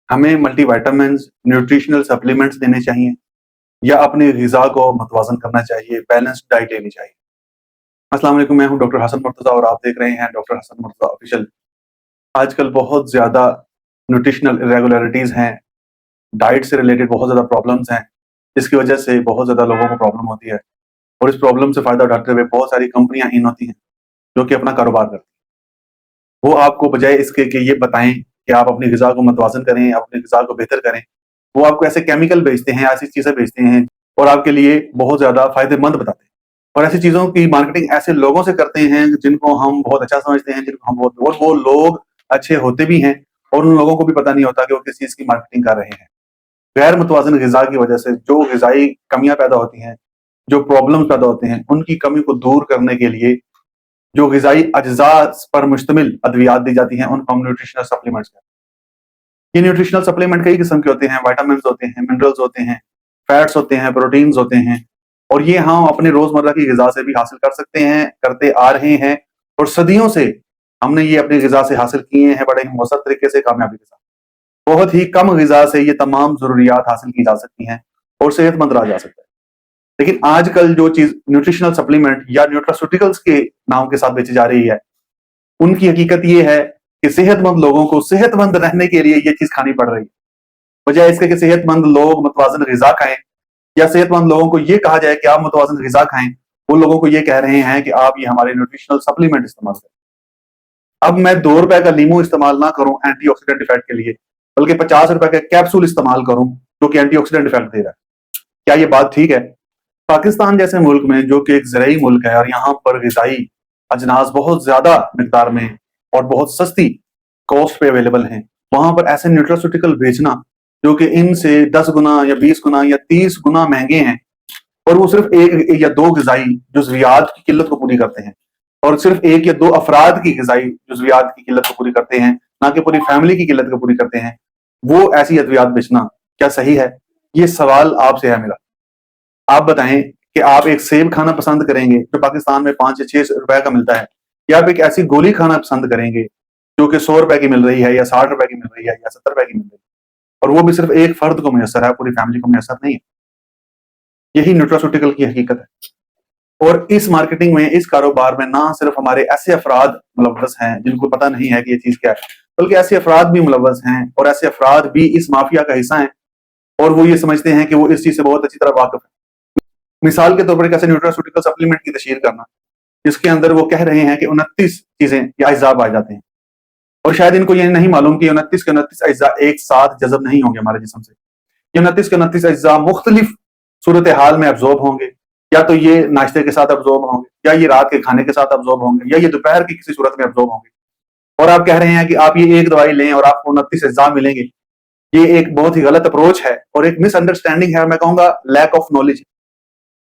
हमें multi vitamins, nutritional supplements लेने चाहिए या अपनी ग़िज़ा को मतवाज़न करना चाहिए, बैलेंस्ड डाइट लेनी चाहिए। अस्सलाम वालेकुम, मैं हूं डॉक्टर हसन मुर्तज़ा और आप देख रहे हैं डॉक्टर हसन मुर्तज़ा ऑफिशियल। आजकल बहुत ज़्यादा न्यूट्रिशनल इरेगुलरिटीज़ हैं, डाइट से रिलेटेड बहुत ज़्यादा प्रॉब्लम्स हैं, जिसकी वजह से बहुत ज़्यादा लोगों को प्रॉब्लम होती है और इस प्रॉब्लम से फ़ायदा उठाते हुए बहुत सारी कंपनियां इन होती हैं, जो कि अपना कारोबार करती हैं। वो आपको बजाय इसके कि ये बताएं कि आप अपनी ग़िज़ा को मतवाज़न करें, अपनी ग़िज़ा को बेहतर करें, वो आपको ऐसे केमिकल बेचते हैं, ऐसी चीज़ें बेचते हैं और आपके लिए बहुत ज़्यादा फ़ायदेमंद बताते हैं। और ऐसी चीज़ों की मार्केटिंग ऐसे लोगों से करते हैं जिनको हम बहुत अच्छा समझते हैं, जिनको हम बहुत, और वो लोग अच्छे होते भी हैं और उन लोगों को भी पता नहीं होता कि वो किस चीज़ की मार्केटिंग कर रहे हैं। गैर मुतवाज़िन ग़िज़ा की वजह से जो ग़िज़ाई कमियाँ पैदा होती हैं, जो प्रॉब्लम्स पैदा होते हैं, उनकी कमी को दूर करने के लिए जो ग़िज़ाई अज्जा पर मुश्तमिल अद्वियात दी जाती हैं, उनको हम न्यूट्रिशनल सप्लीमेंट्स कहते हैं। ये न्यूट्रिशनल सप्लीमेंट कई किस्म के होते हैं, विटामिन्स होते हैं, मिनरल्स होते हैं, फैट्स होते हैं, प्रोटीन्स होते हैं और ये हम अपने रोज़मर्रा की ग़िज़ा से भी हासिल कर सकते हैं, करते आ रहे हैं और सदियों से हमने ये अपनी ग़िज़ा से हासिल किए हैं बड़े ही मौसर तरीके से, कामयाबी के साथ। बहुत ही कम ग़िज़ा से ये तमाम ज़रूरियात हासिल की जा सकती हैं और सेहतमंद रहा जा सकता है। लेकिन आजकल जो चीज़ न्यूट्रिशनल सप्लीमेंट या न्यूट्रास्यूटिकल्स के नाम के साथ बेची जा रही है, उनकी हकीकत ये है कि सेहतमंद लोगों को सेहतमंद रहने के लिए ये चीज़ खानी पड़ रही है। बजाय इसके कि सेहतमंद लोग मुतवाज़िन ग़िज़ा खाएँ या सेहतमंद लोगों को ये कहा जाए कि आप मुतवाज़िन ग़िज़ा खाएँ, वो लोगों को ये कह रहे हैं कि आप ये हमारे न्यूट्रिशनल सप्लीमेंट इस्तेमाल करें। अब मैं ₹2 का लीमू इस्तेमाल ना करूँ एंटीऑक्सीडेंट इफेक्ट के लिए, बल्कि ₹50 का कैप्सूल इस्तेमाल करूँ जो कि एंटीऑक्सीडेंट इफेक्ट दे रहा है। क्या ये बात ठीक है? पाकिस्तान जैसे मुल्क में, जो कि एक ज़राई मुल्क है और यहाँ पर ग़िज़ाई अजनास बहुत ज़्यादा मिक़दार में और बहुत सस्ती कॉस्ट पे अवेलेबल हैं, वहाँ पर ऐसे न्यूट्रास्यूटिकल बेचना जो कि इनसे 10 गुना या 20 गुना या 30 गुना महंगे हैं और वो सिर्फ 1 या 2 ग़िज़ाई जुज़वियात की किल्लत को पूरी करते हैं और सिर्फ 1 या 2 अफ़राद की ग़िज़ाई जुज़वियात की किल्लत को पूरी करते हैं, ना कि पूरी फैमिली की किल्लत को पूरी करते हैं, वो ऐसी अद्वियात बेचना क्या सही है? ये सवाल आपसे है मेरा। आप बताएं कि आप एक सेब खाना पसंद करेंगे जो पाकिस्तान में 5 या 6 रुपए का मिलता है, या आप एक ऐसी गोली खाना पसंद करेंगे जो कि 100 रुपए की मिल रही है या 60 रुपए की मिल रही है या 70 रुपए की मिल रही है, और वो भी सिर्फ एक फर्द को मुयस्सर है, पूरी फैमिली को मुयस्सर नहीं है। यही न्यूट्रास्यूटिकल की हकीकत है। और इस मार्केटिंग में, इस कारोबार में ना सिर्फ हमारे ऐसे अफराद मुलव्वस हैं जिनको पता नहीं है कि ये चीज क्या है, बल्कि ऐसे अफराद भी मुलव्वस हैं और ऐसे अफराद भी इस माफिया का हिस्सा हैं और वो ये समझते हैं कि वो इस चीज से बहुत अच्छी तरह वाकिफ है। मिसाल के तौर पर एक ऐसे न्यूट्रास्यूटिकल सप्लीमेंट की तशहीर करना जिसके अंदर वो कह रहे हैं कि 29 चीजें या अज्जा पाए जाते हैं, और शायद इनको ये नहीं मालूम कि 29 के 29 अज्जा एक साथ जज़ब नहीं होंगे हमारे जिस्म से। ये 29 के 29 अज्जा मुख्तलिफ सूरत हाल में अब्जॉर्ब होंगे, या तो ये नाश्ते के साथ अब्जॉर्ब होंगे, या ये रात के खाने के साथ अब्जॉर्ब होंगे, या ये दोपहर की किसी सूरत में अब्जॉर्ब होंगे। और आप कह रहे हैं कि आप ये एक दवाई लें और आपको 29 अज्जा मिलेंगे। ये एक बहुत ही गलत अप्रोच है और एक मिसअंडरस्टैंडिंग है, और मैं कहूंगा लैक ऑफ नॉलेज।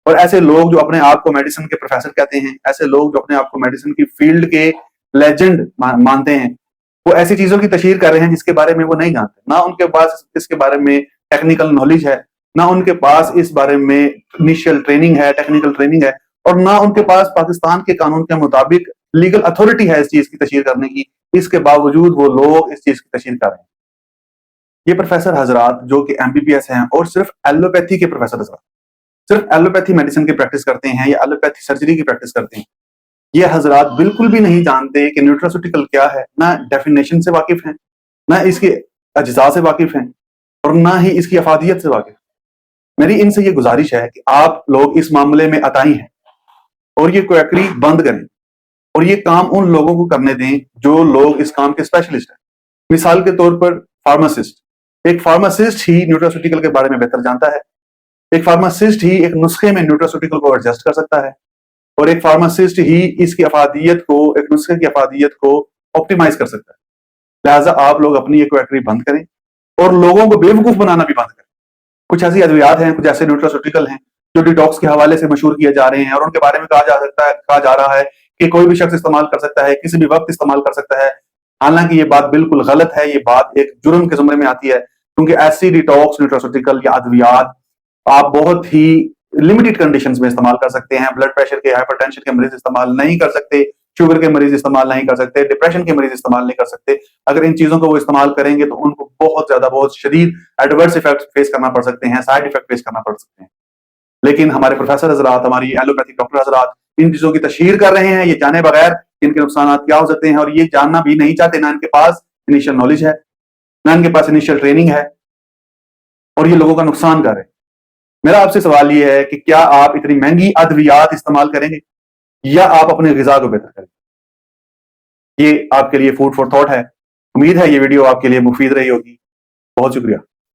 और ऐसे लोग जो अपने आप को मेडिसिन के प्रोफेसर कहते हैं, ऐसे लोग जो अपने आप को मेडिसिन की फील्ड के लेजेंड मानते हैं, वो ऐसी चीजों की तशहीर कर रहे हैं जिसके बारे में वो नहीं जानते। ना उनके पास इसके बारे में टेक्निकल नॉलेज है, ना उनके पास इस बारे में इनिशियल ट्रेनिंग है, टेक्निकल ट्रेनिंग है, और ना उनके पास पाकिस्तान के कानून के मुताबिक लीगल अथॉरिटी है इस चीज की तशहीर करने की। इसके बावजूद वो लोग इस चीज की तशहीर कर रहे हैं। ये प्रोफेसर हजरात जो कि MBBS हैं और सिर्फ एलोपैथी के प्रोफेसर हजरात, सिर्फ एलोपैथी मेडिसिन की प्रैक्टिस करते हैं या एलोपैथी सर्जरी की प्रैक्टिस करते हैं, ये हजरात बिल्कुल भी नहीं जानते कि न्यूट्रास्यूटिकल क्या है, ना डेफिनेशन से वाकिफ हैं, ना इसके अज्जा से वाकिफ हैं, और ना ही इसकी अफादियत से वाकिफ। मेरी इनसे ये गुजारिश है कि आप लोग इस मामले में अताई हैं और ये क्वैकरी बंद करें और ये काम उन लोगों को करने दें जो लोग इस काम के स्पेशलिस्ट हैं। मिसाल के तौर पर फार्मासिस्ट, एक फार्मासिस्ट ही न्यूट्रास्यूटिकल के बारे में बेहतर जानता है। एक फार्मासिस्ट ही एक नुस्खे में न्यूट्रास्यूटिकल को एडजस्ट कर सकता है, और एक फार्मासिस्ट ही इसकी अफादियत को, एक नुस्खे की अफादियत को ऑप्टिमाइज कर सकता है। लिहाजा आप लोग अपनी ये क्वैकरी बंद करें और लोगों को बेवकूफ बनाना भी बंद करें। कुछ ऐसी अद्वियात हैं, कुछ ऐसे न्यूट्रास्यूटिकल हैं जो डिटॉक्स के हवाले से मशहूर किए जा रहे हैं और उनके बारे में कहा जा रहा है कि कोई भी शख्स इस्तेमाल कर सकता है, किसी भी वक्त इस्तेमाल कर सकता है। हालांकि ये बात बिल्कुल गलत है, ये बात एक जुर्म के ज़ुमरे में आती है, क्योंकि ऐसी डिटॉक्स न्यूट्रास्यूटिकल या अद्वियात आप बहुत ही लिमिटेड कंडीशंस में इस्तेमाल कर सकते हैं। ब्लड प्रेशर के, हाइपरटेंशन के मरीज इस्तेमाल नहीं कर सकते, शुगर के मरीज इस्तेमाल नहीं कर सकते, डिप्रेशन के मरीज इस्तेमाल नहीं कर सकते। अगर इन चीजों को वो इस्तेमाल करेंगे तो उनको بہت زیادہ بہت شدید ایڈورس افیکٹ فیس کرنا پڑ سکتے ہیں، سائڈ افیکٹ فیس کرنا پڑ سکتے ہیں. لیکن ہمارے پروفیسر حضرات، ہماری ایلوپیتھک ڈاکٹر حضرات ان چیزوں کی تشہیر کر رہے ہیں، یہ جانے بغیر ان کے نقصانات کیا ہو سکتے ہیں، اور یہ جاننا بھی نہیں چاہتے. نہ ان کے پاس انیشیل نالج ہے، نہ ان کے پاس انیشیل ٹریننگ ہے، اور یہ لوگوں کا نقصان کر رہے ہیں. میرا آپ سے سوال یہ ہے کہ کیا آپ اتنی مہنگی ادویات استعمال کریں گے یا آپ اپنے غذا کو بہتر کریں گے؟ یہ آپ کے لیے فوڈ فار تھاٹ ہے. امید ہے یہ ویڈیو آپ کے لیے مفید رہی ہوگی. بہت شکریہ.